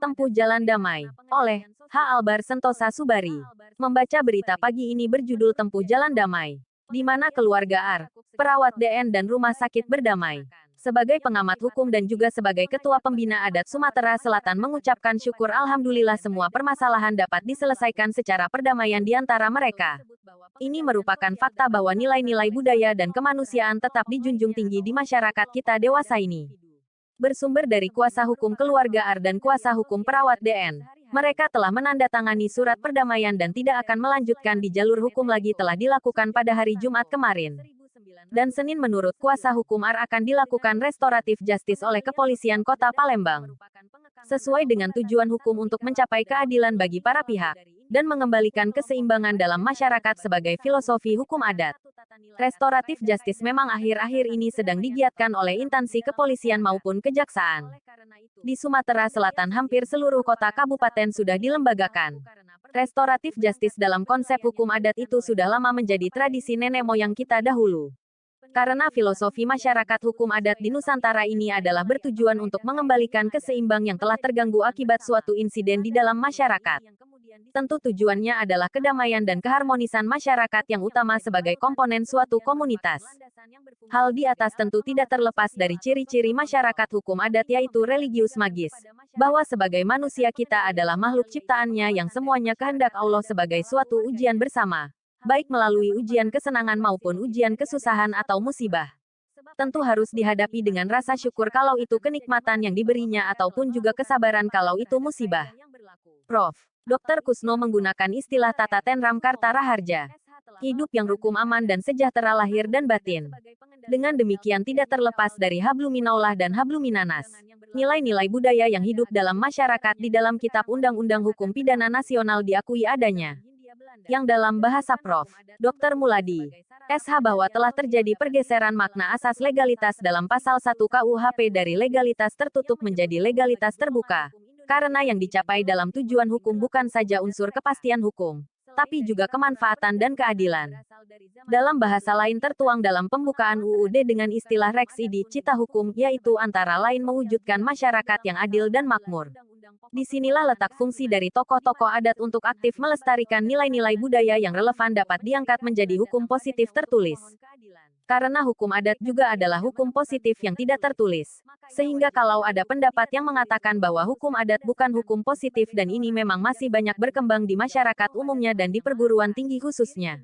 Tempuh Jalan Damai, oleh H. Albar Sentosa Subari. Membaca berita pagi ini berjudul Tempuh Jalan Damai, di mana keluarga AR, perawat DN dan rumah sakit berdamai. Sebagai pengamat hukum dan juga sebagai Ketua Pembina Adat Sumatera Selatan mengucapkan syukur alhamdulillah semua permasalahan dapat diselesaikan secara perdamaian di antara mereka. Ini merupakan fakta bahwa nilai-nilai budaya dan kemanusiaan tetap dijunjung tinggi di masyarakat kita dewasa ini. Bersumber dari kuasa hukum keluarga AR dan kuasa hukum perawat DN, mereka telah menandatangani surat perdamaian dan tidak akan melanjutkan di jalur hukum lagi telah dilakukan pada hari Jumat kemarin. Dan Senin menurut kuasa hukum AR akan dilakukan restoratif justice oleh Kepolisian Kota Palembang. Sesuai dengan tujuan hukum untuk mencapai keadilan bagi para pihak, dan mengembalikan keseimbangan dalam masyarakat sebagai filosofi hukum adat. Restoratif justice memang akhir-akhir ini sedang digiatkan oleh instansi kepolisian maupun kejaksaan. Di Sumatera Selatan hampir seluruh kota kabupaten sudah dilembagakan. Restoratif justice dalam konsep hukum adat itu sudah lama menjadi tradisi nenek moyang kita dahulu. Karena filosofi masyarakat hukum adat di Nusantara ini adalah bertujuan untuk mengembalikan keseimbang yang telah terganggu akibat suatu insiden di dalam masyarakat. Tentu tujuannya adalah kedamaian dan keharmonisan masyarakat yang utama sebagai komponen suatu komunitas. Hal di atas tentu tidak terlepas dari ciri-ciri masyarakat hukum adat yaitu religius magis. Bahwa sebagai manusia kita adalah makhluk ciptaannya yang semuanya kehendak Allah sebagai suatu ujian bersama. Baik melalui ujian kesenangan maupun ujian kesusahan atau musibah. Tentu harus dihadapi dengan rasa syukur kalau itu kenikmatan yang diberinya ataupun juga kesabaran kalau itu musibah. Prof. Dr. Kusno menggunakan istilah Tata Tenram Karta Raharja. Hidup yang rukum aman dan sejahtera lahir dan batin. Dengan demikian tidak terlepas dari habluminallah dan habluminanas. Nilai-nilai budaya yang hidup dalam masyarakat di dalam Kitab Undang-Undang Hukum Pidana Nasional diakui adanya. Yang dalam bahasa Prof. Dr. Muladi, SH bahwa telah terjadi pergeseran makna asas legalitas dalam pasal 1 KUHP dari legalitas tertutup menjadi legalitas terbuka. Karena yang dicapai dalam tujuan hukum bukan saja unsur kepastian hukum, tapi juga kemanfaatan dan keadilan. Dalam bahasa lain tertuang dalam pembukaan UUD dengan istilah Rex Idi Cita Hukum, yaitu antara lain mewujudkan masyarakat yang adil dan makmur. Disinilah letak fungsi dari tokoh-tokoh adat untuk aktif melestarikan nilai-nilai budaya yang relevan dapat diangkat menjadi hukum positif tertulis. Karena hukum adat juga adalah hukum positif yang tidak tertulis. Sehingga kalau ada pendapat yang mengatakan bahwa hukum adat bukan hukum positif dan ini memang masih banyak berkembang di masyarakat umumnya dan di perguruan tinggi khususnya.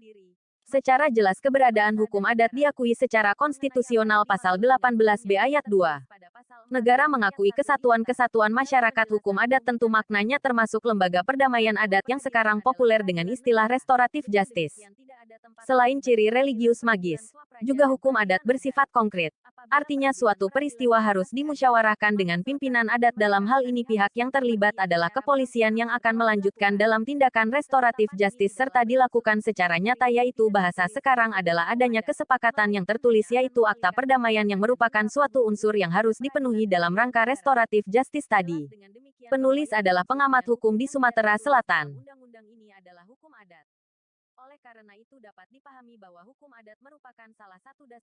Secara jelas keberadaan hukum adat diakui secara konstitusional pasal 18B ayat 2. Negara mengakui kesatuan-kesatuan masyarakat hukum adat tentu maknanya termasuk lembaga perdamaian adat yang sekarang populer dengan istilah restoratif justice. Selain ciri religius magis, juga hukum adat bersifat konkret. Artinya suatu peristiwa harus dimusyawarahkan dengan pimpinan adat dalam hal ini pihak yang terlibat adalah kepolisian yang akan melanjutkan dalam tindakan restoratif justice serta dilakukan secara nyata yaitu bahasa sekarang adalah adanya kesepakatan yang tertulis yaitu akta perdamaian yang merupakan suatu unsur yang harus dipenuhi dalam rangka restoratif justice tadi. Penulis adalah pengamat hukum di Sumatera Selatan. Undang-undang ini adalah hukum adat. Oleh karena itu dapat dipahami bahwa hukum adat merupakan salah satu dasar